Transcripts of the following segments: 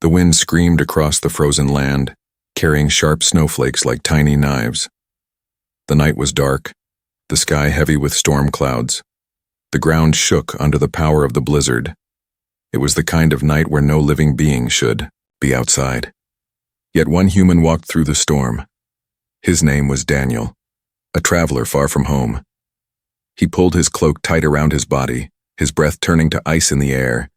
The wind screamed across the frozen land, carrying sharp snowflakes like tiny knives. The night was dark, the sky heavy with storm clouds. The ground shook under the power of the blizzard. It was the kind of night where no living being should be outside. Yet one human walked through the storm. His name was Daniel, a traveler far from home. He pulled his cloak tight around his body, his breath turning to ice in the air.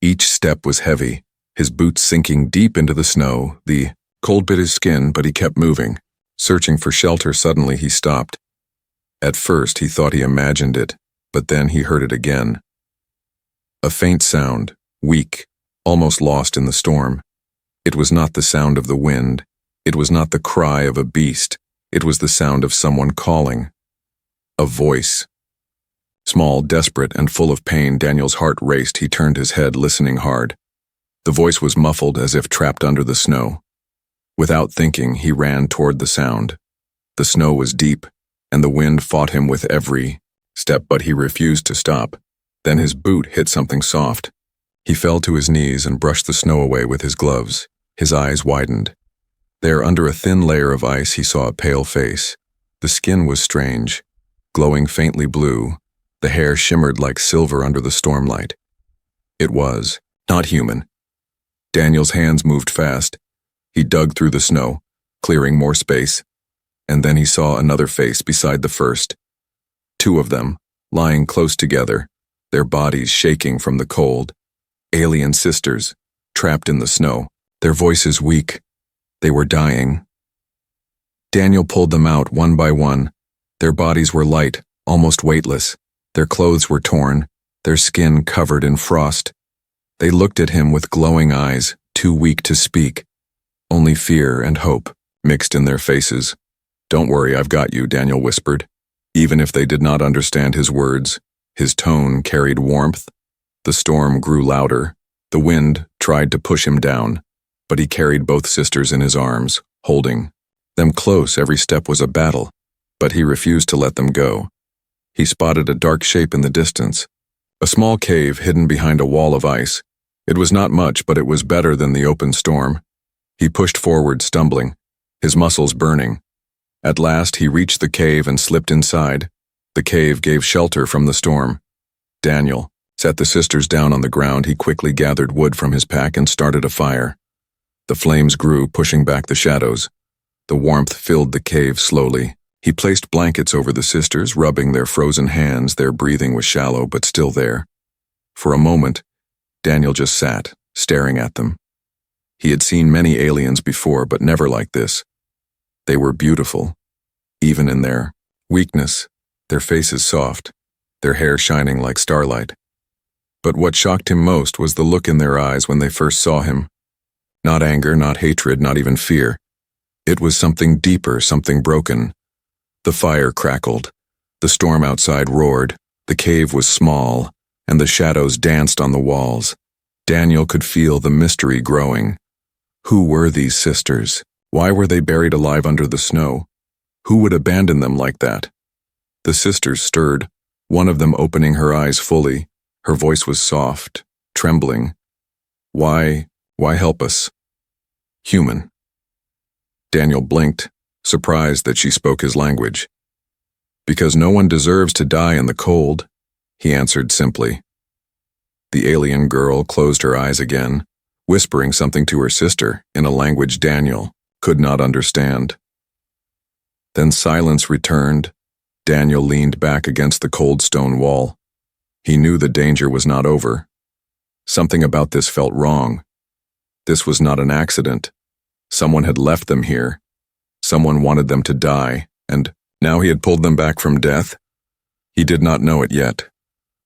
Each step was heavy, his boots sinking deep into the snow. The cold bit his skin, but he kept moving. Searching for shelter, suddenly he stopped. At first he thought he imagined it, but then he heard it again. A faint sound, weak, almost lost in the storm. It was not the sound of the wind. It was not the cry of a beast. It was the sound of someone calling. A voice. Small, desperate, and full of pain, Daniel's heart raced. He turned his head, listening hard. The voice was muffled, as if trapped under the snow. Without thinking, he ran toward the sound. The snow was deep, and the wind fought him with every step, but he refused to stop. Then his boot hit something soft. He fell to his knees and brushed the snow away with his gloves. His eyes widened. There, under a thin layer of ice, he saw a pale face. The skin was strange, glowing faintly blue. The hair shimmered like silver under the stormlight. It was not human. Daniel's hands moved fast. He dug through the snow, clearing more space, and then he saw another face beside the first. Two of them, lying close together, their bodies shaking from the cold. Alien sisters, trapped in the snow, their voices weak. They were dying. Daniel pulled them out one by one. Their bodies were light, almost weightless. Their clothes were torn, their skin covered in frost. They looked at him with glowing eyes, too weak to speak. Only fear and hope mixed in their faces. "Don't worry, I've got you," Daniel whispered. Even if they did not understand his words, his tone carried warmth. The storm grew louder. The wind tried to push him down, but he carried both sisters in his arms, holding them close. Every step was a battle, but he refused to let them go. He spotted a dark shape in the distance, a small cave hidden behind a wall of ice. It was not much, but it was better than the open storm. He pushed forward, stumbling, his muscles burning. At last he reached the cave and slipped inside. The cave gave shelter from the storm. Daniel set the sisters down on the ground. He quickly gathered wood from his pack and started a fire. The flames grew, pushing back the shadows. The warmth filled the cave slowly. He placed blankets over the sisters, rubbing their frozen hands. Their breathing was shallow, but still there. For a moment, Daniel just sat, staring at them. He had seen many aliens before, but never like this. They were beautiful, even in their weakness, their faces soft, their hair shining like starlight. But what shocked him most was the look in their eyes when they first saw him. Not anger, not hatred, not even fear. It was something deeper, something broken. The fire crackled. The storm outside roared. The cave was small, and the shadows danced on the walls. Daniel could feel the mystery growing. Who were these sisters? Why were they buried alive under the snow? Who would abandon them like that? The sisters stirred, one of them opening her eyes fully. Her voice was soft, trembling. Why help us? Human. Daniel blinked, surprised that she spoke his language. "Because no one deserves to die in the cold," he answered simply. The alien girl closed her eyes again, whispering something to her sister in a language Daniel could not understand. Then silence returned. Daniel leaned back against the cold stone wall. He knew the danger was not over. Something about this felt wrong. This was not an accident. Someone had left them here. Someone wanted them to die, and now he had pulled them back from death. He did not know it yet,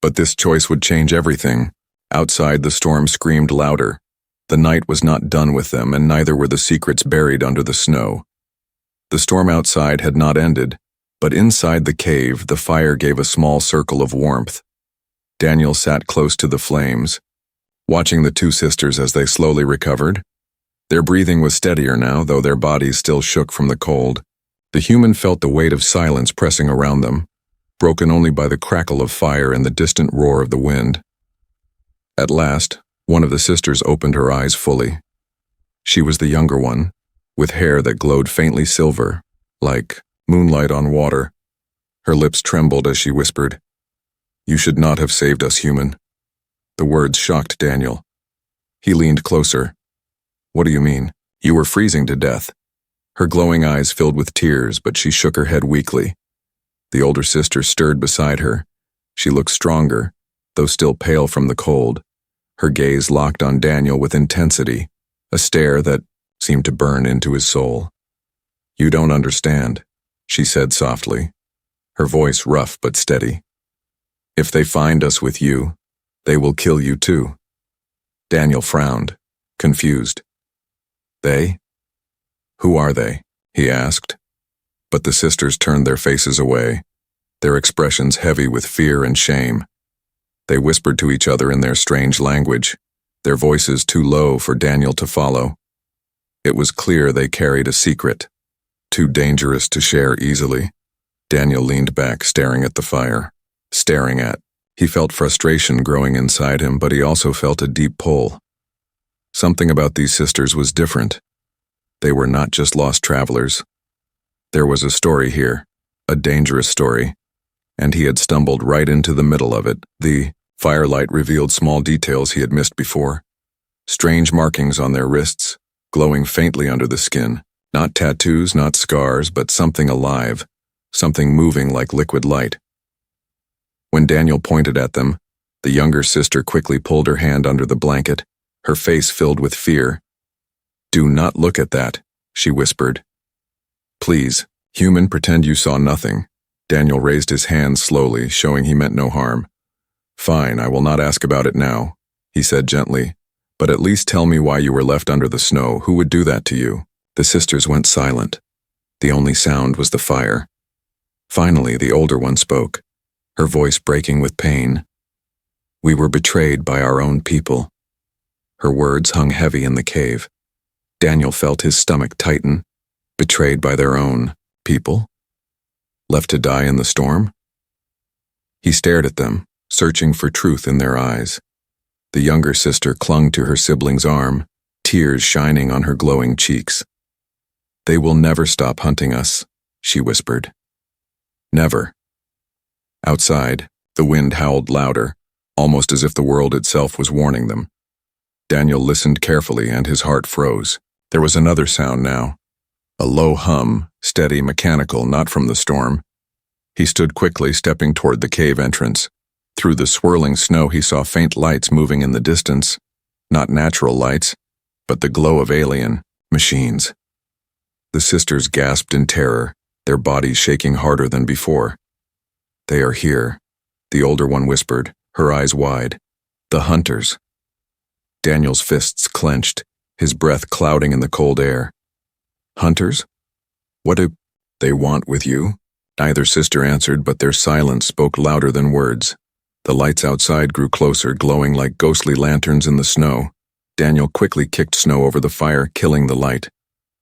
but this choice would change everything. Outside, the storm screamed louder. The night was not done with them, and neither were the secrets buried under the snow. The storm outside had not ended, but inside the cave, the fire gave a small circle of warmth. Daniel sat close to the flames, watching the two sisters as they slowly recovered. Their breathing was steadier now, though their bodies still shook from the cold. The human felt the weight of silence pressing around them, broken only by the crackle of fire and the distant roar of the wind. At last, one of the sisters opened her eyes fully. She was the younger one, with hair that glowed faintly silver, like moonlight on water. Her lips trembled as she whispered, "You should not have saved us, human." The words shocked Daniel. He leaned closer. "What do you mean? You were freezing to death." Her glowing eyes filled with tears, but she shook her head weakly. The older sister stirred beside her. She looked stronger, though still pale from the cold. Her gaze locked on Daniel with intensity, a stare that seemed to burn into his soul. "You don't understand," she said softly, her voice rough but steady. "If they find us with you, they will kill you too." Daniel frowned, confused. "They? Who are they?" he asked. But the sisters turned their faces away, their expressions heavy with fear and shame. They whispered to each other in their strange language, their voices too low for Daniel to follow. It was clear they carried a secret, too dangerous to share easily. Daniel leaned back, staring at the fire. He felt frustration growing inside him, but he also felt a deep pull. Something about these sisters was different. They were not just lost travelers. There was a story here, a dangerous story, and he had stumbled right into the middle of it. The firelight revealed small details he had missed before. Strange markings on their wrists, glowing faintly under the skin. Not tattoos, not scars, but something alive, something moving like liquid light. When Daniel pointed at them, the younger sister quickly pulled her hand under the blanket, her face filled with fear. "Do not look at that," she whispered. "Please, human, pretend you saw nothing." Daniel raised his hand slowly, showing he meant no harm. "Fine, I will not ask about it now," he said gently. "But at least tell me why you were left under the snow. Who would do that to you?" The sisters went silent. The only sound was the fire. Finally, the older one spoke, her voice breaking with pain. "We were betrayed by our own people." Her words hung heavy in the cave. Daniel felt his stomach tighten. Betrayed by their own people? Left to die in the storm? He stared at them, searching for truth in their eyes. The younger sister clung to her sibling's arm, tears shining on her glowing cheeks. "They will never stop hunting us," she whispered. "Never." Outside, the wind howled louder, almost as if the world itself was warning them. Daniel listened carefully and his heart froze. There was another sound now. A low hum, steady, mechanical, not from the storm. He stood quickly, stepping toward the cave entrance. Through the swirling snow he saw faint lights moving in the distance. Not natural lights, but the glow of alien machines. The sisters gasped in terror, their bodies shaking harder than before. "They are here," the older one whispered, her eyes wide. "The hunters." Daniel's fists clenched, his breath clouding in the cold air. "Hunters? What do they want with you?" Neither sister answered, but their silence spoke louder than words. The lights outside grew closer, glowing like ghostly lanterns in the snow. Daniel quickly kicked snow over the fire, killing the light.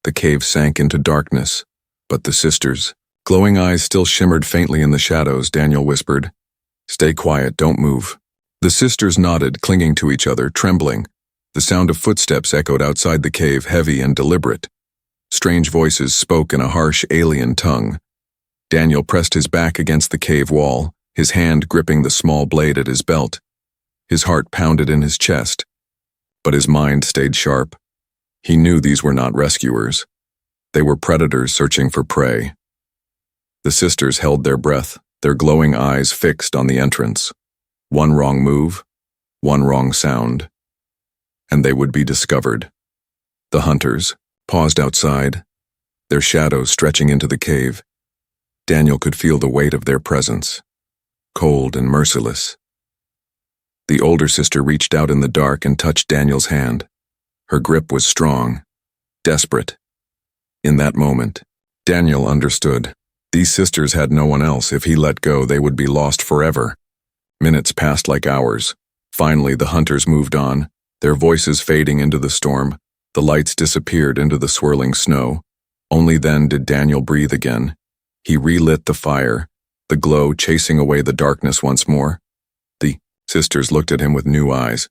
The cave sank into darkness, but the sisters' glowing eyes still shimmered faintly in the shadows. Daniel whispered, "Stay quiet, don't move." The sisters nodded, clinging to each other, trembling. The sound of footsteps echoed outside the cave, heavy and deliberate. Strange voices spoke in a harsh alien tongue. Daniel pressed his back against the cave wall, his hand gripping the small blade at his belt. His heart pounded in his chest, but his mind stayed sharp. He knew these were not rescuers. They were predators searching for prey. The sisters held their breath, their glowing eyes fixed on the entrance. One wrong move, one wrong sound, and they would be discovered. The hunters paused outside, their shadows stretching into the cave. Daniel could feel the weight of their presence, cold and merciless. The older sister reached out in the dark and touched Daniel's hand. Her grip was strong, desperate. In that moment, Daniel understood. These sisters had no one else. If he let go, they would be lost forever. Minutes passed like hours. Finally, the hunters moved on, their voices fading into the storm. The lights disappeared into the swirling snow. Only then did Daniel breathe again. He relit the fire, the glow chasing away the darkness once more. The sisters looked at him with new eyes.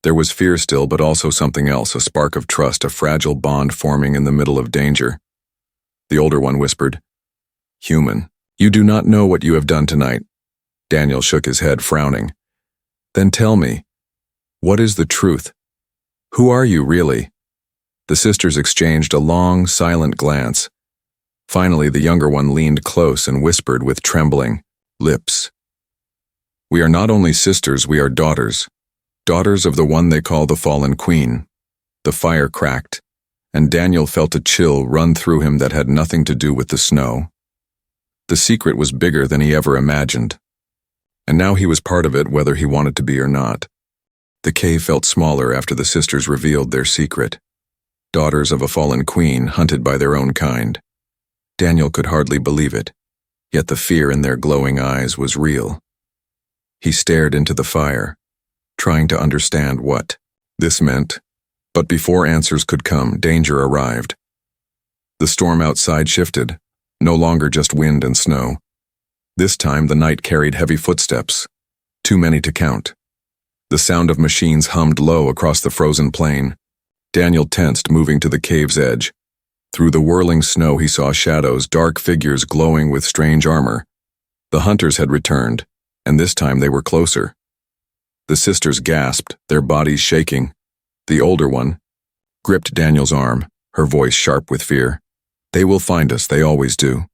There was fear still, but also something else, a spark of trust, a fragile bond forming in the middle of danger. The older one whispered, "Human, you do not know what you have done tonight." Daniel shook his head, frowning. "Then tell me, what is the truth? Who are you really?" The sisters exchanged a long, silent glance. Finally, the younger one leaned close and whispered with trembling lips, "We are not only sisters, we are daughters. Daughters of the one they call the fallen queen." The fire cracked, and Daniel felt a chill run through him that had nothing to do with the snow. The secret was bigger than he ever imagined, and now he was part of it whether he wanted to be or not. The cave felt smaller after the sisters revealed their secret. Daughters of a fallen queen, hunted by their own kind. Daniel could hardly believe it, yet the fear in their glowing eyes was real. He stared into the fire, trying to understand what this meant, but before answers could come, danger arrived. The storm outside shifted, no longer just wind and snow. This time the night carried heavy footsteps, too many to count. The sound of machines hummed low across the frozen plain. Daniel tensed, moving to the cave's edge. Through the whirling snow he saw shadows, dark figures glowing with strange armor. The hunters had returned, and this time they were closer. The sisters gasped, their bodies shaking. The older one gripped Daniel's arm, her voice sharp with fear. "They will find us, they always do."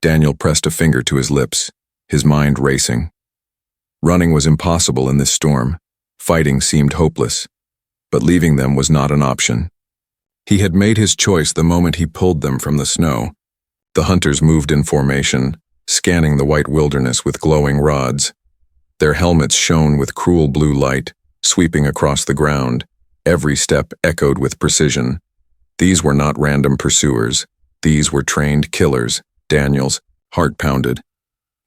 Daniel pressed a finger to his lips, his mind racing. Running was impossible in this storm. Fighting seemed hopeless, but leaving them was not an option. He had made his choice the moment he pulled them from the snow. The hunters moved in formation, scanning the white wilderness with glowing rods. Their helmets shone with cruel blue light, sweeping across the ground. Every step echoed with precision. These were not random pursuers. These were trained killers. Daniel's heart pounded.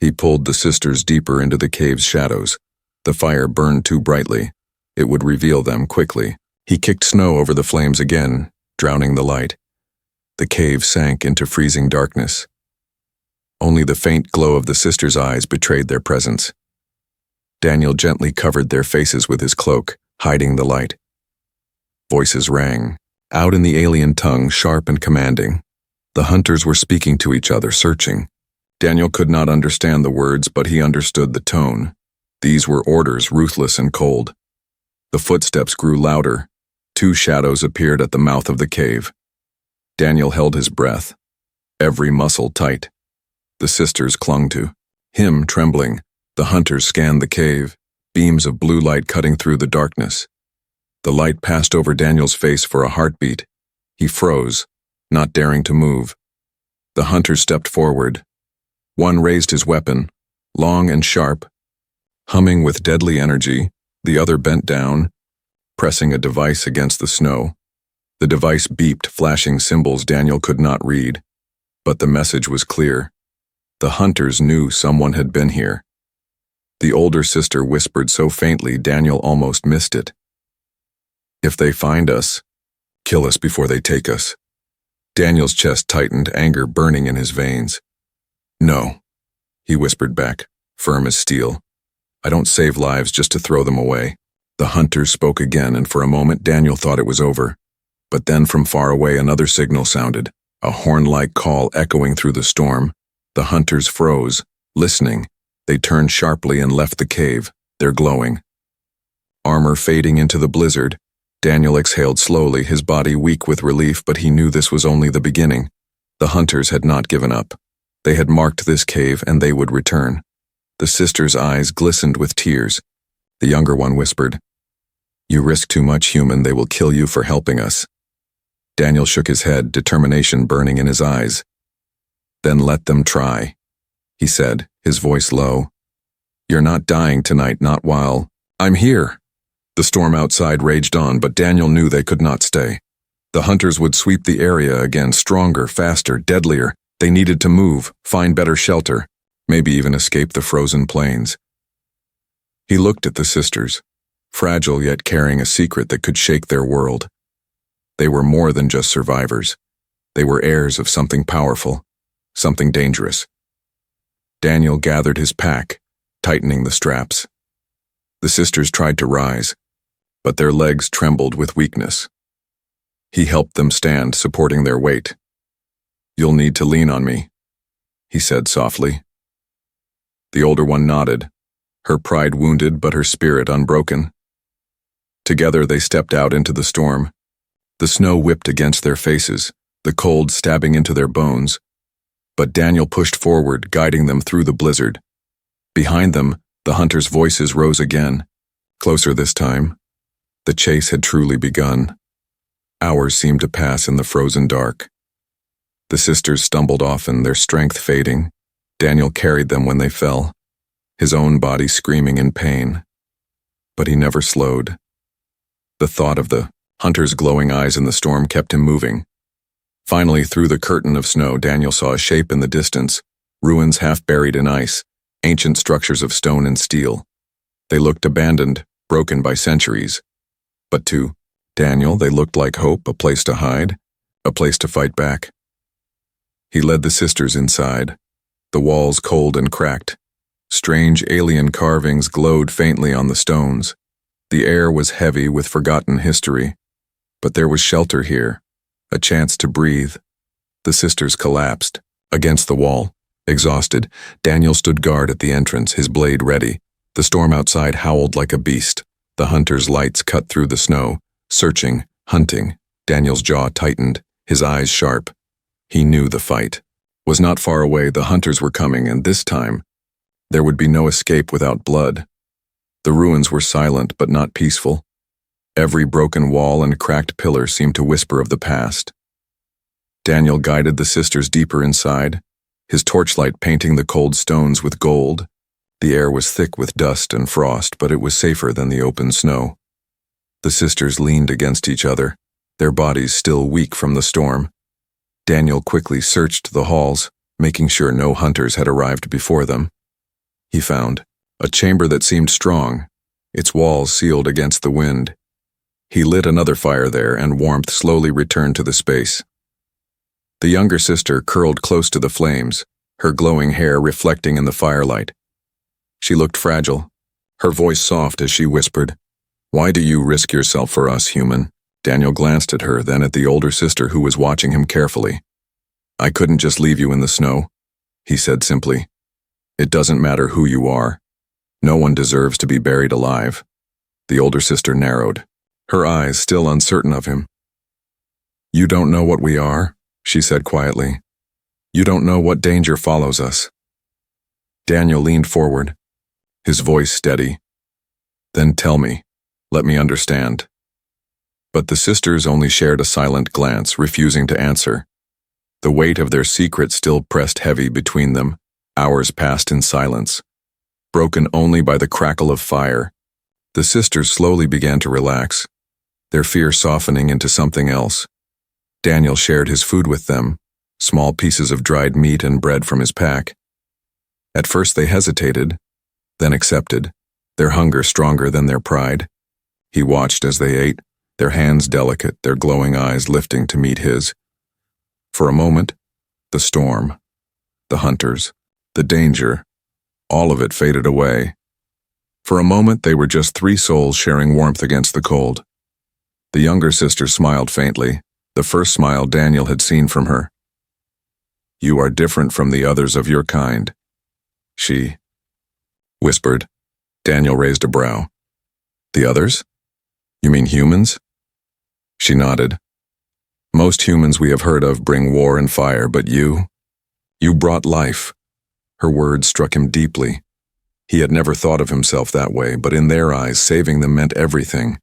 He pulled the sisters deeper into the cave's shadows. The fire burned too brightly. It would reveal them quickly. He kicked snow over the flames again, drowning the light. The cave sank into freezing darkness. Only the faint glow of the sisters' eyes betrayed their presence. Daniel gently covered their faces with his cloak, hiding the light. Voices rang, out in the alien tongue, sharp and commanding. The hunters were speaking to each other, searching. Daniel could not understand the words, but he understood the tone. These were orders, ruthless and cold. The footsteps grew louder. 2 shadows appeared at the mouth of the cave. Daniel held his breath, every muscle tight. The sisters clung to him, trembling. The hunters scanned the cave, beams of blue light cutting through the darkness. The light passed over Daniel's face for a heartbeat. He froze, not daring to move. The hunters stepped forward. One raised his weapon, long and sharp. Humming with deadly energy, the other bent down, pressing a device against the snow. The device beeped, flashing symbols Daniel could not read. But the message was clear. The hunters knew someone had been here. The older sister whispered so faintly Daniel almost missed it. "If they find us, kill us before they take us." Daniel's chest tightened, anger burning in his veins. "No," he whispered back, firm as steel. "I don't save lives just to throw them away." The hunters spoke again, and for a moment Daniel thought it was over. But then from far away another signal sounded, a horn-like call echoing through the storm. The hunters froze, listening. They turned sharply and left the cave, their glowing armor fading into the blizzard. Daniel exhaled slowly, his body weak with relief, but he knew this was only the beginning. The hunters had not given up. They had marked this cave, and they would return. The sisters' eyes glistened with tears. The younger one whispered, "You risk too much, human. They will kill you for helping us." Daniel shook his head, determination burning in his eyes. "Then let them try," he said, his voice low. "You're not dying tonight, not while I'm here." The storm outside raged on, but Daniel knew they could not stay. The hunters would sweep the area again, stronger, faster, deadlier. They needed to move, find better shelter, maybe even escape the frozen plains. He looked at the sisters, fragile yet carrying a secret that could shake their world. They were more than just survivors. They were heirs of something powerful, something dangerous. Daniel gathered his pack, tightening the straps. The sisters tried to rise. but their legs trembled with weakness. He helped them stand, supporting their weight. "You'll need to lean on me," he said softly. The older one nodded, her pride wounded but her spirit unbroken. Together they stepped out into the storm. The snow whipped against their faces, the cold stabbing into their bones. But Daniel pushed forward, guiding them through the blizzard. Behind them, the hunters' voices rose again, closer this time. The chase had truly begun. Hours seemed to pass in the frozen dark. The sisters stumbled often, their strength fading. Daniel carried them when they fell, his own body screaming in pain. But he never slowed. The thought of the hunter's glowing eyes in the storm kept him moving. Finally, through the curtain of snow, Daniel saw a shape in the distance, ruins half buried in ice, ancient structures of stone and steel. They looked abandoned, broken by centuries. But to Daniel, they looked like hope, a place to hide, a place to fight back. He led the sisters inside, the walls cold and cracked. Strange alien carvings glowed faintly on the stones. The air was heavy with forgotten history. But there was shelter here, a chance to breathe. The sisters collapsed. Against the wall, exhausted, Daniel stood guard at the entrance, his blade ready. The storm outside howled like a beast. The hunters' lights cut through the snow, searching, hunting. Daniel's jaw tightened, his eyes sharp. He knew the fight was not far away. The hunters were coming, and this time, there would be no escape without blood. The ruins were silent but not peaceful. Every broken wall and cracked pillar seemed to whisper of the past. Daniel guided the sisters deeper inside, his torchlight painting the cold stones with gold. The air was thick with dust and frost, but it was safer than the open snow. The sisters leaned against each other, their bodies still weak from the storm. Daniel quickly searched the halls, making sure no hunters had arrived before them. He found a chamber that seemed strong, its walls sealed against the wind. He lit another fire there, and warmth slowly returned to the space. The younger sister curled close to the flames, her glowing hair reflecting in the firelight. She looked fragile, her voice soft as she whispered, "Why do you risk yourself for us, human?" Daniel glanced at her, then at the older sister who was watching him carefully. "I couldn't just leave you in the snow," he said simply. "It doesn't matter who you are. No one deserves to be buried alive." The older sister narrowed, her eyes still uncertain of him. "You don't know what we are," she said quietly. "You don't know what danger follows us." Daniel leaned forward, his voice steady. "Then tell me. Let me understand." But the sisters only shared a silent glance, refusing to answer. The weight of their secret still pressed heavy between them. Hours passed in silence, broken only by the crackle of fire. The sisters slowly began to relax, their fear softening into something else. Daniel shared his food with them, small pieces of dried meat and bread from his pack. At first they hesitated, then accepted, their hunger stronger than their pride. He watched as they ate, their hands delicate, their glowing eyes lifting to meet his. For a moment, the storm, the hunters, the danger, all of it faded away. For a moment they were just three souls sharing warmth against the cold. The younger sister smiled faintly, the first smile Daniel had seen from her. "You are different from the others of your kind," she whispered. Daniel raised a brow. "The others? You mean humans?" She nodded. "Most humans we have heard of bring war and fire, but you brought life." Her words struck him deeply. He had never thought of himself that way, but in their eyes, saving them meant everything.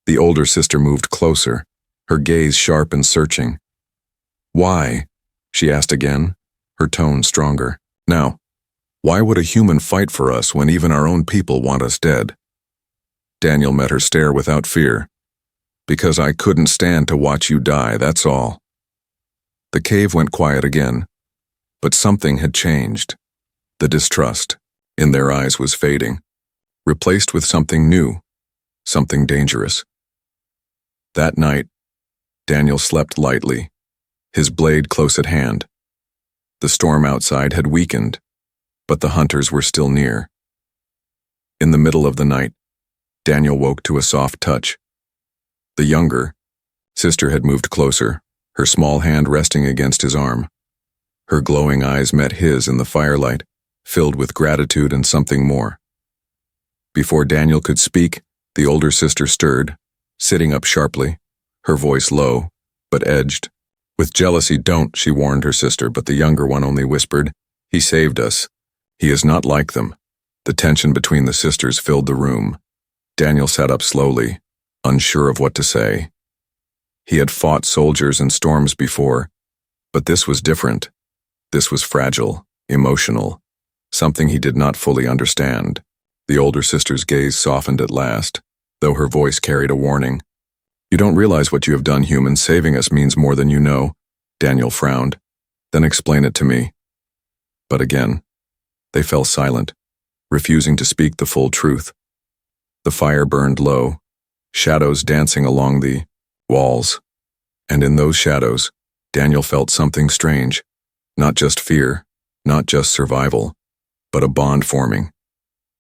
The older sister moved closer, her gaze sharp and searching. "Why?" she asked again, her tone stronger. "Now, why would a human fight for us when even our own people want us dead?" Daniel met her stare without fear. "Because I couldn't stand to watch you die, that's all." The cave went quiet again, but something had changed. The distrust in their eyes was fading, replaced with something new, something dangerous. That night, Daniel slept lightly, his blade close at hand. The storm outside had weakened, but the hunters were still near. In the middle of the night, Daniel woke to a soft touch. The younger sister had moved closer, her small hand resting against his arm. Her glowing eyes met his in the firelight, filled with gratitude and something more. Before Daniel could speak, the older sister stirred, sitting up sharply, her voice low, but edged. With jealousy, don't, she warned her sister, but the younger one only whispered, "He saved us. He is not like them." The tension between the sisters filled the room. Daniel sat up slowly, unsure of what to say. He had fought soldiers and storms before, but this was different. This was fragile, emotional, something he did not fully understand. The older sister's gaze softened at last, though her voice carried a warning. "You don't realize what you have done, human. Saving us means more than you know." Daniel frowned. "Then explain it to me." But again, they fell silent, refusing to speak the full truth. The fire burned low, shadows dancing along the walls. And in those shadows, Daniel felt something strange. Not just fear, not just survival, but a bond forming.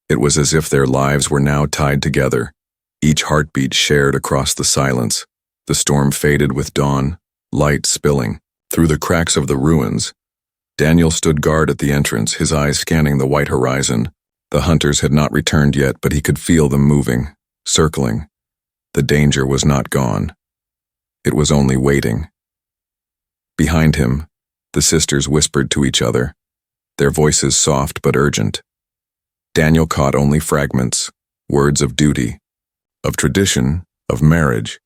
It was as if their lives were now tied together, each heartbeat shared across the silence. The storm faded with dawn, light spilling. Through the cracks of the ruins, Daniel stood guard at the entrance, his eyes scanning the white horizon. The hunters had not returned yet, but he could feel them moving, circling. The danger was not gone. It was only waiting. Behind him, the sisters whispered to each other, their voices soft but urgent. Daniel caught only fragments, words of duty, of tradition, of marriage.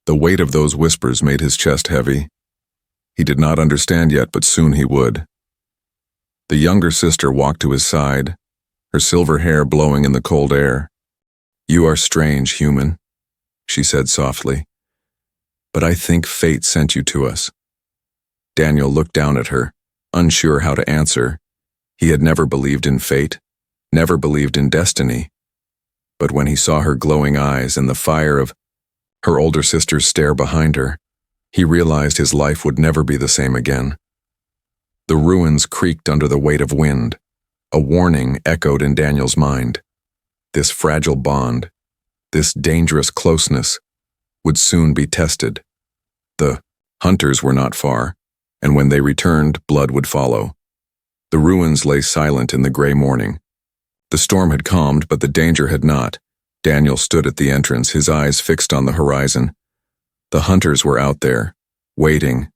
The weight of those whispers made his chest heavy. He did not understand yet, but soon he would. The younger sister walked to his side, her silver hair blowing in the cold air. "You are strange, human," she said softly, "but I think fate sent you to us." Daniel looked down at her, unsure how to answer. He had never believed in fate, never believed in destiny. But when he saw her glowing eyes and the fire of her older sister's stare behind her, he realized his life would never be the same again. The ruins creaked under the weight of wind. A warning echoed in Daniel's mind. This fragile bond, this dangerous closeness, would soon be tested. The hunters were not far, and when they returned, blood would follow. The ruins lay silent in the gray morning. The storm had calmed, but the danger had not. Daniel stood at the entrance, his eyes fixed on the horizon. The hunters were out there, waiting,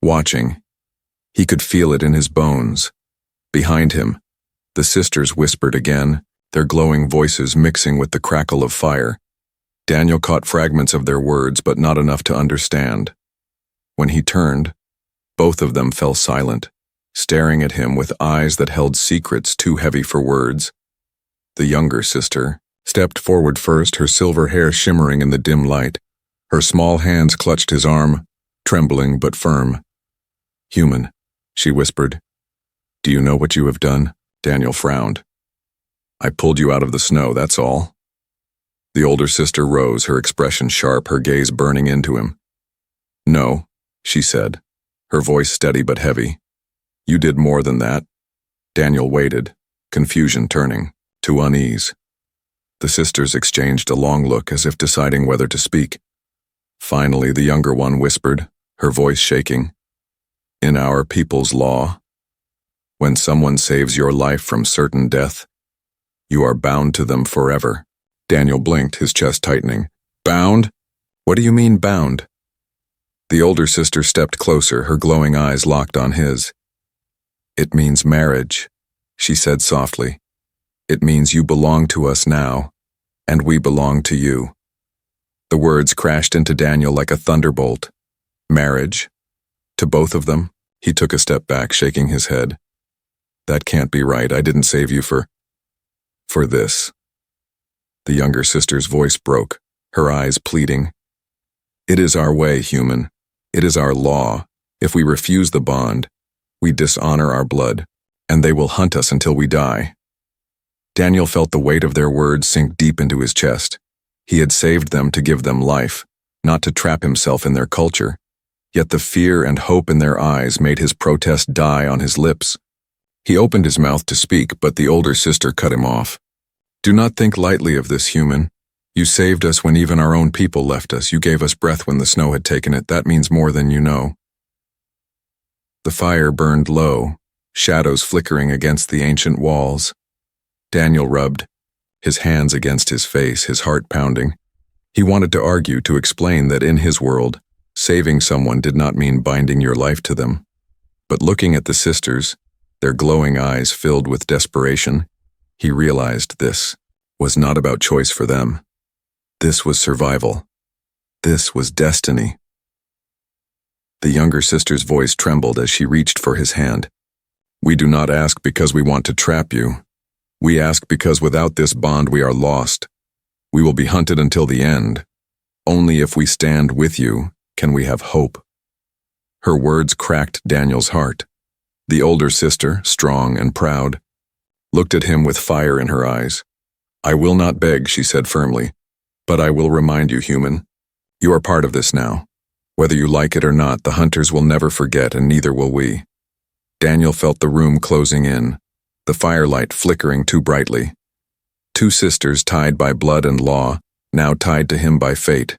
watching. He could feel it in his bones. Behind him, the sisters whispered again, their glowing voices mixing with the crackle of fire. Daniel caught fragments of their words, but not enough to understand. When he turned, both of them fell silent, staring at him with eyes that held secrets too heavy for words. The younger sister stepped forward first, her silver hair shimmering in the dim light. Her small hands clutched his arm, trembling but firm. "Human," she whispered. "Do you know what you have done?" Daniel frowned. "I pulled you out of the snow, that's all." The older sister rose, her expression sharp, her gaze burning into him. "No," she said, her voice steady but heavy. "You did more than that." Daniel waited, confusion turning to unease. The sisters exchanged a long look as if deciding whether to speak. Finally, the younger one whispered, her voice shaking, "In our people's law, when someone saves your life from certain death, you are bound to them forever." Daniel blinked, his chest tightening. "Bound? What do you mean, bound?" The older sister stepped closer, her glowing eyes locked on his. "It means marriage," she said softly. "It means you belong to us now, and we belong to you." The words crashed into Daniel like a thunderbolt. Marriage? To both of them? He took a step back, shaking his head. "That can't be right. I didn't save you for this." The younger sister's voice broke, her eyes pleading. "It is our way, human. It is our law. If we refuse the bond, we dishonor our blood, and they will hunt us until we die." Daniel felt the weight of their words sink deep into his chest. He had saved them to give them life, not to trap himself in their culture. Yet the fear and hope in their eyes made his protest die on his lips. He opened his mouth to speak, but the older sister cut him off. "Do not think lightly of this, human. You saved us when even our own people left us. You gave us breath when the snow had taken it. That means more than you know." The fire burned low, shadows flickering against the ancient walls. Daniel rubbed, his hands against his face, his heart pounding. He wanted to argue, to explain that in his world, saving someone did not mean binding your life to them. But looking at the sisters, their glowing eyes filled with desperation, he realized this was not about choice for them. This was survival. This was destiny. The younger sister's voice trembled as she reached for his hand. "We do not ask because we want to trap you. We ask because without this bond we are lost. We will be hunted until the end. Only if we stand with you can we have hope." Her words cracked Daniel's heart. The older sister, strong and proud, looked at him with fire in her eyes. "I will not beg," she said firmly, "but I will remind you, human. You are part of this now. Whether you like it or not, the hunters will never forget, and neither will we." Daniel felt the room closing in, the firelight flickering too brightly. Two sisters tied by blood and law, now tied to him by fate.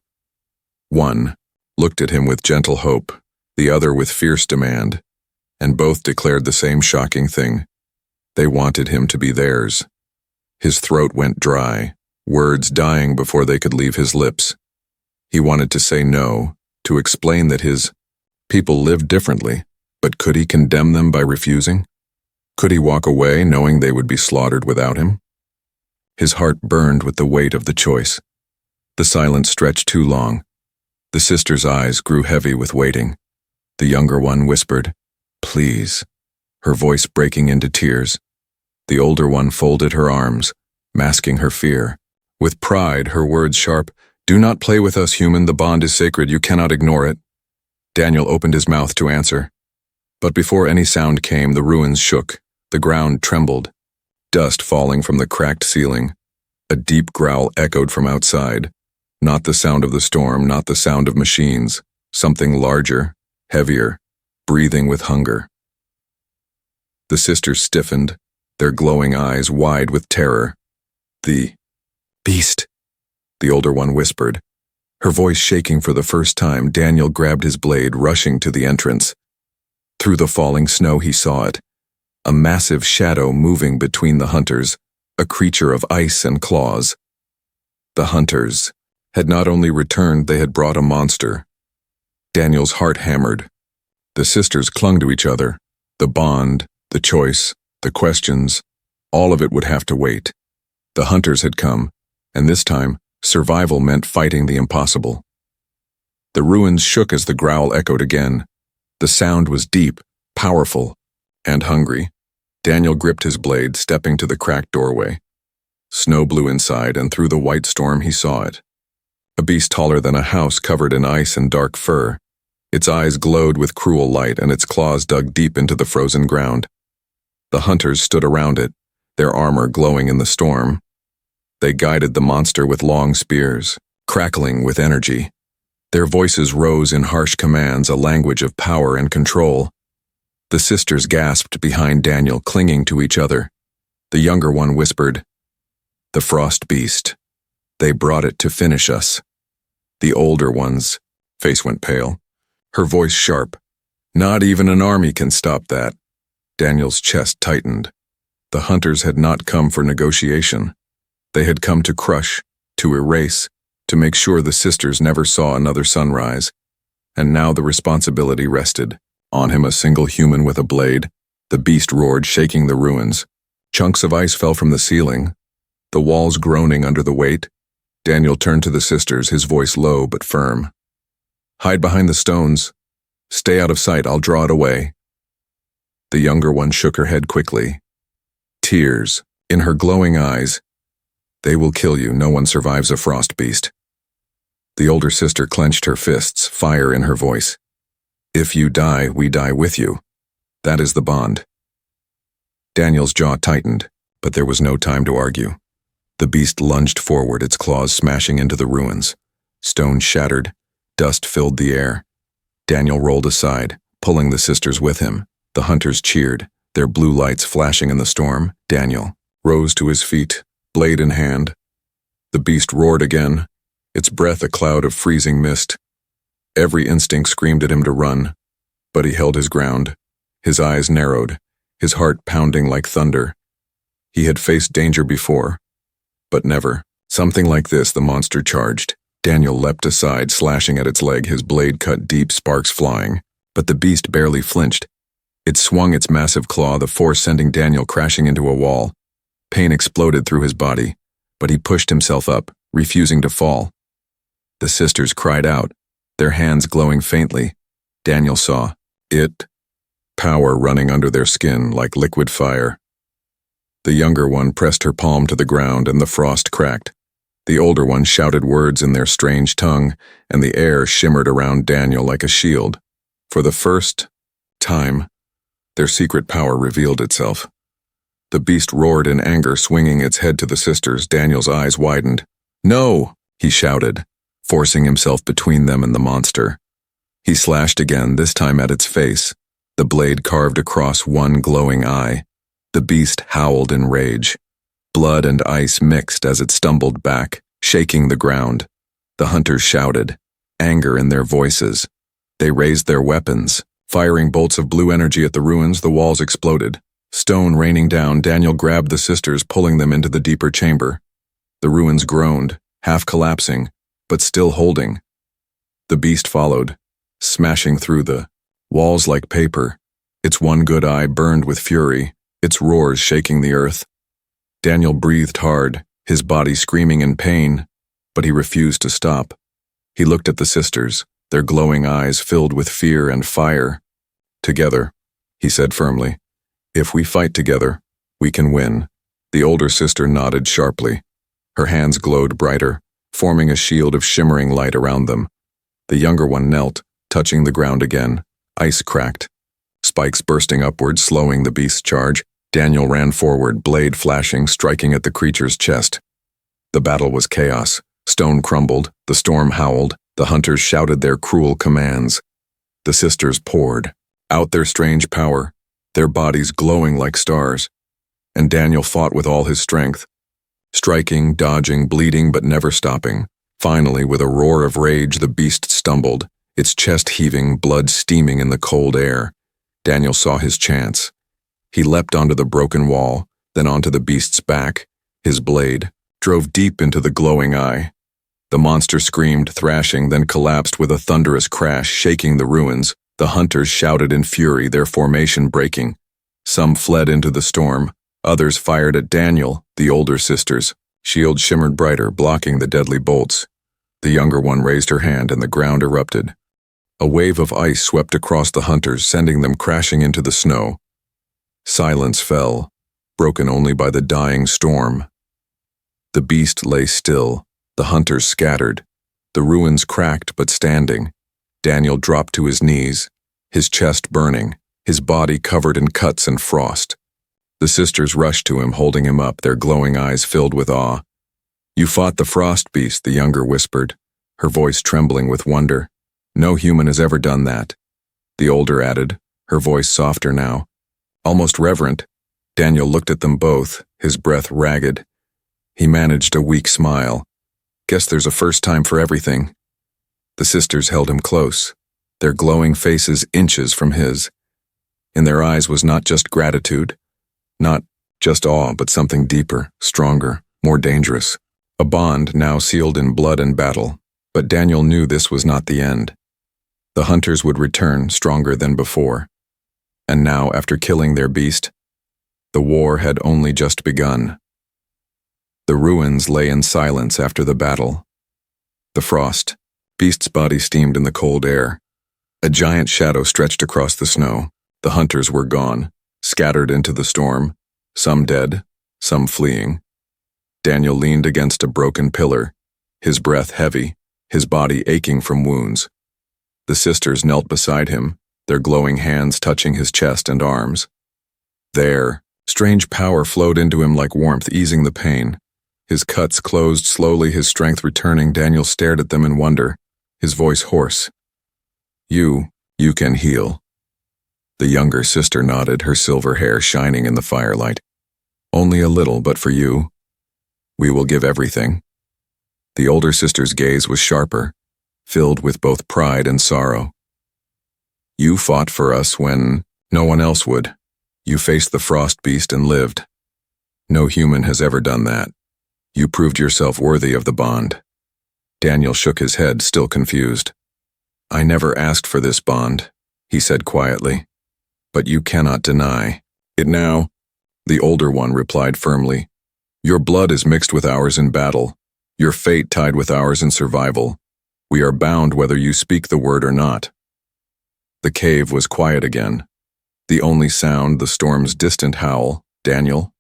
One looked at him with gentle hope, the other with fierce demand, and both declared the same shocking thing. They wanted him to be theirs. His throat went dry, words dying before they could leave his lips. He wanted to say no, to explain that his people lived differently, but could he condemn them by refusing? Could he walk away knowing they would be slaughtered without him? His heart burned with the weight of the choice. The silence stretched too long. The sister's eyes grew heavy with waiting. The younger one whispered, "Please," her voice breaking into tears. The older one folded her arms, masking her fear. With pride, her words sharp, "Do not play with us, human. The bond is sacred. You cannot ignore it." Daniel opened his mouth to answer. But before any sound came, the ruins shook. The ground trembled. Dust falling from the cracked ceiling. A deep growl echoed from outside. Not the sound of the storm, not the sound of machines. Something larger, heavier, breathing with hunger. The sisters stiffened, their glowing eyes wide with terror. "The beast," the older one whispered. Her voice shaking for the first time, Daniel grabbed his blade, rushing to the entrance. Through the falling snow he saw it, a massive shadow moving between the hunters, a creature of ice and claws. The hunters had not only returned, they had brought a monster. Daniel's heart hammered. The sisters clung to each other. The bond, the choice, the questions, all of it would have to wait. The hunters had come, and this time, survival meant fighting the impossible. The ruins shook as the growl echoed again. The sound was deep, powerful, and hungry. Daniel gripped his blade, stepping to the cracked doorway. Snow blew inside, and through the white storm he saw it. A beast taller than a house, covered in ice and dark fur. Its eyes glowed with cruel light, and its claws dug deep into the frozen ground. The hunters stood around it, their armor glowing in the storm. They guided the monster with long spears, crackling with energy. Their voices rose in harsh commands, a language of power and control. The sisters gasped behind Daniel, clinging to each other. The younger one whispered, "The frost beast. They brought it to finish us." The older one's face went pale, her voice sharp. "Not even an army can stop that." Daniel's chest tightened. The hunters had not come for negotiation. They had come to crush, to erase, to make sure the sisters never saw another sunrise. And now the responsibility rested on him, a single human with a blade. The beast roared, shaking the ruins. Chunks of ice fell from the ceiling, the walls groaning under the weight. Daniel turned to the sisters, his voice low but firm. "Hide behind the stones. Stay out of sight, I'll draw it away." The younger one shook her head quickly. Tears in her glowing eyes. "They will kill you. No one survives a frost beast." The older sister clenched her fists, fire in her voice. "If you die, we die with you. That is the bond." Daniel's jaw tightened, but there was no time to argue. The beast lunged forward, its claws smashing into the ruins. Stone shattered, dust filled the air. Daniel rolled aside, pulling the sisters with him. The hunters cheered, their blue lights flashing in the storm. Daniel rose to his feet, blade in hand. The beast roared again, its breath a cloud of freezing mist. Every instinct screamed at him to run, but he held his ground. His eyes narrowed, his heart pounding like thunder. He had faced danger before, but never. Something like this, the monster charged. Daniel leapt aside, slashing at its leg, his blade cut deep, sparks flying. But the beast barely flinched. It swung its massive claw, the force sending Daniel crashing into a wall. Pain exploded through his body, but he pushed himself up, refusing to fall. The sisters cried out, their hands glowing faintly. Daniel saw it, power running under their skin like liquid fire. The younger one pressed her palm to the ground and the frost cracked. The older one shouted words in their strange tongue, and the air shimmered around Daniel like a shield. For the first time, their secret power revealed itself. The beast roared in anger, swinging its head to the sisters. Daniel's eyes widened. "No!" he shouted, forcing himself between them and the monster. He slashed again, this time at its face. The blade carved across one glowing eye. The beast howled in rage. Blood and ice mixed as it stumbled back, shaking the ground. The hunters shouted, anger in their voices. They raised their weapons, firing bolts of blue energy at the ruins. The walls exploded. Stone raining down, Daniel grabbed the sisters, pulling them into the deeper chamber. The ruins groaned, half collapsing, but still holding. The beast followed, smashing through the walls like paper. Its one good eye burned with fury, its roars shaking the earth. Daniel breathed hard, his body screaming in pain, but he refused to stop. He looked at the sisters, their glowing eyes filled with fear and fire. "Together," he said firmly. "If we fight together, we can win." The older sister nodded sharply. Her hands glowed brighter, forming a shield of shimmering light around them. The younger one knelt, touching the ground again. Ice cracked, spikes bursting upward, slowing the beast's charge. Daniel ran forward, blade flashing, striking at the creature's chest. The battle was chaos. Stone crumbled, the storm howled, the hunters shouted their cruel commands. The sisters poured out their strange power, their bodies glowing like stars. And Daniel fought with all his strength, striking, dodging, bleeding, but never stopping. Finally, with a roar of rage, the beast stumbled, its chest heaving, blood steaming in the cold air. Daniel saw his chance. He leapt onto the broken wall, then onto the beast's back. His blade drove deep into the glowing eye. The monster screamed, thrashing, then collapsed with a thunderous crash, shaking the ruins. The hunters shouted in fury, their formation breaking. Some fled into the storm. Others fired at Daniel, the older sisters. Shields shimmered brighter, blocking the deadly bolts. The younger one raised her hand and the ground erupted. A wave of ice swept across the hunters, sending them crashing into the snow. Silence fell, broken only by the dying storm. The beast lay still, the hunters scattered, the ruins cracked but standing. Daniel dropped to his knees, his chest burning, his body covered in cuts and frost. The sisters rushed to him, holding him up, their glowing eyes filled with awe. "You fought the frost beast," the younger whispered, her voice trembling with wonder. "No human has ever done that." The older added, her voice softer now, almost reverent. Daniel looked at them both, his breath ragged. He managed a weak smile. "Guess there's a first time for everything." The sisters held him close, their glowing faces inches from his. In their eyes was not just gratitude, not just awe, but something deeper, stronger, more dangerous. A bond now sealed in blood and battle. But Daniel knew this was not the end. The hunters would return, stronger than before. And now, after killing their beast, the war had only just begun. The ruins lay in silence after the battle. The frost, beast's body steamed in the cold air. A giant shadow stretched across the snow. The hunters were gone, scattered into the storm, some dead, some fleeing. Daniel leaned against a broken pillar, his breath heavy, his body aching from wounds. The sisters knelt beside him, their glowing hands touching his chest and arms. There, strange power flowed into him like warmth, easing the pain. His cuts closed slowly, his strength returning. Daniel stared at them in wonder, his voice hoarse. You can heal." The younger sister nodded, her silver hair shining in the firelight. "Only a little, but for you, we will give everything." The older sister's gaze was sharper, filled with both pride and sorrow. You fought for us when no one else would. You faced the frost beast and lived. No human has ever done that. You proved yourself worthy of the bond. Daniel shook his head, still confused. I never asked for this bond, he said quietly. But you cannot deny it now, the older one replied firmly. Your blood is mixed with ours in battle, your fate tied with ours in survival. We are bound whether you speak the word or not. The cave was quiet again. The only sound, the storm's distant howl. Daniel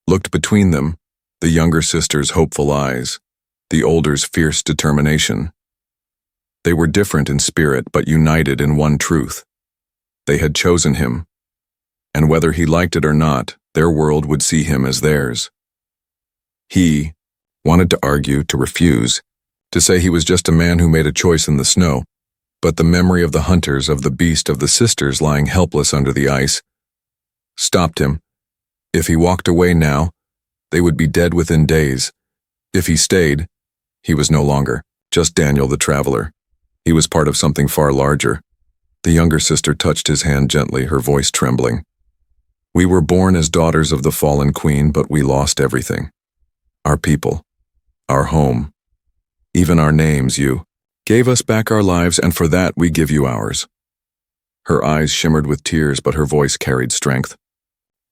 looked between them, the younger sister's hopeful eyes, the older's fierce determination. They were different in spirit, but united in one truth. They had chosen him, and whether he liked it or not, their world would see him as theirs. He wanted to argue, to refuse, to say he was just a man who made a choice in the snow, but the memory of the hunters, of the beast, of the sisters lying helpless under the ice, stopped him. If he walked away now, they would be dead within days. If he stayed, he was no longer just Daniel the traveler. He was part of something far larger. The younger sister touched his hand gently, her voice trembling. We were born as daughters of the fallen queen, but we lost everything. Our people, our home, even our names. You gave us back our lives, and for that we give you ours. Her eyes shimmered with tears, but her voice carried strength.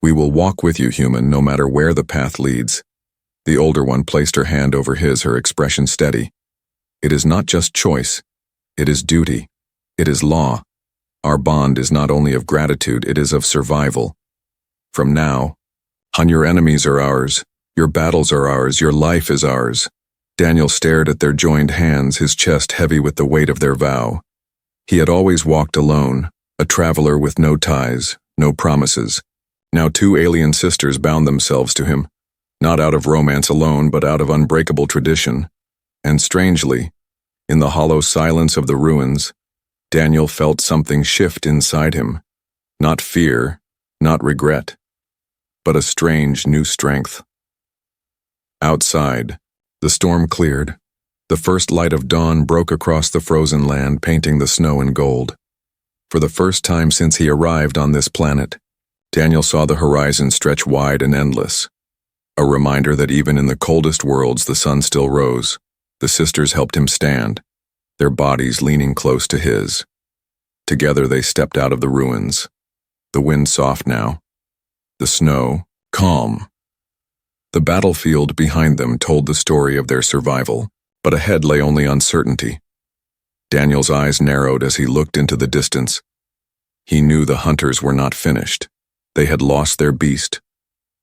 We will walk with you, human, no matter where the path leads. The older one placed her hand over his, her expression steady. It is not just choice. It is duty. It is law. Our bond is not only of gratitude, it is of survival. From now on, your enemies are ours. Your battles are ours. Your life is ours. Daniel stared at their joined hands, his chest heavy with the weight of their vow. He had always walked alone, a traveler with no ties, no promises. Now 2 alien sisters bound themselves to him, not out of romance alone, but out of unbreakable tradition. And strangely, in the hollow silence of the ruins, Daniel felt something shift inside him. Not fear, not regret, but a strange new strength. Outside, the storm cleared. The first light of dawn broke across the frozen land, painting the snow in gold. For the first time since he arrived on this planet, Daniel saw the horizon stretch wide and endless. A reminder that even in the coldest worlds the sun still rose. The sisters helped him stand, their bodies leaning close to his. Together they stepped out of the ruins. The wind soft now, the snow calm. The battlefield behind them told the story of their survival, but ahead lay only uncertainty. Daniel's eyes narrowed as he looked into the distance. He knew the hunters were not finished. They had lost their beast,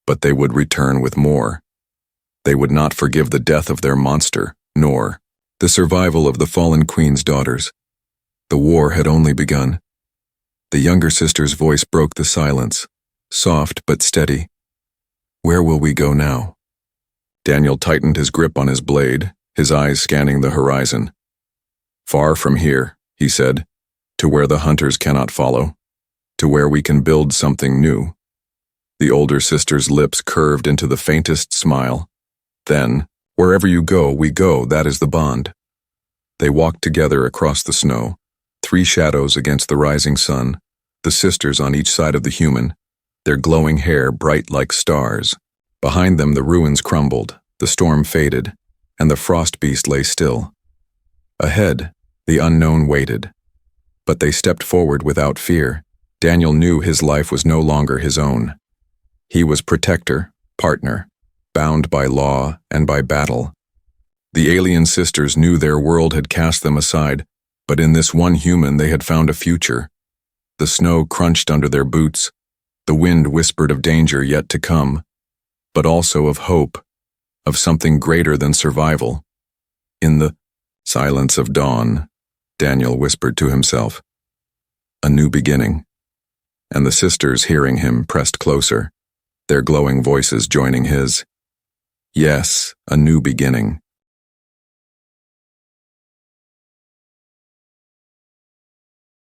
but they would return with more. They would not forgive the death of their monster, nor the survival of the fallen queen's daughters. The war had only begun. The younger sister's voice broke the silence, soft but steady. Where will we go now? Daniel tightened his grip on his blade, his eyes scanning the horizon. Far from here, he said, to where the hunters cannot follow, to where we can build something new. The older sister's lips curved into the faintest smile. Then, wherever you go, we go, that is the bond. They walked together across the snow, 3 shadows against the rising sun, the sisters on each side of the human, their glowing hair bright like stars. Behind them the ruins crumbled, the storm faded, and the frost beast lay still. Ahead, the unknown waited. But they stepped forward without fear. Daniel knew his life was no longer his own. He was protector, partner, bound by law and by battle. The alien sisters knew their world had cast them aside, but in this one human they had found a future. The snow crunched under their boots. The wind whispered of danger yet to come, but also of hope, of something greater than survival. In the silence of dawn, Daniel whispered to himself, a new beginning. And the sisters, hearing him, pressed closer, their glowing voices joining his. Yes, a new beginning.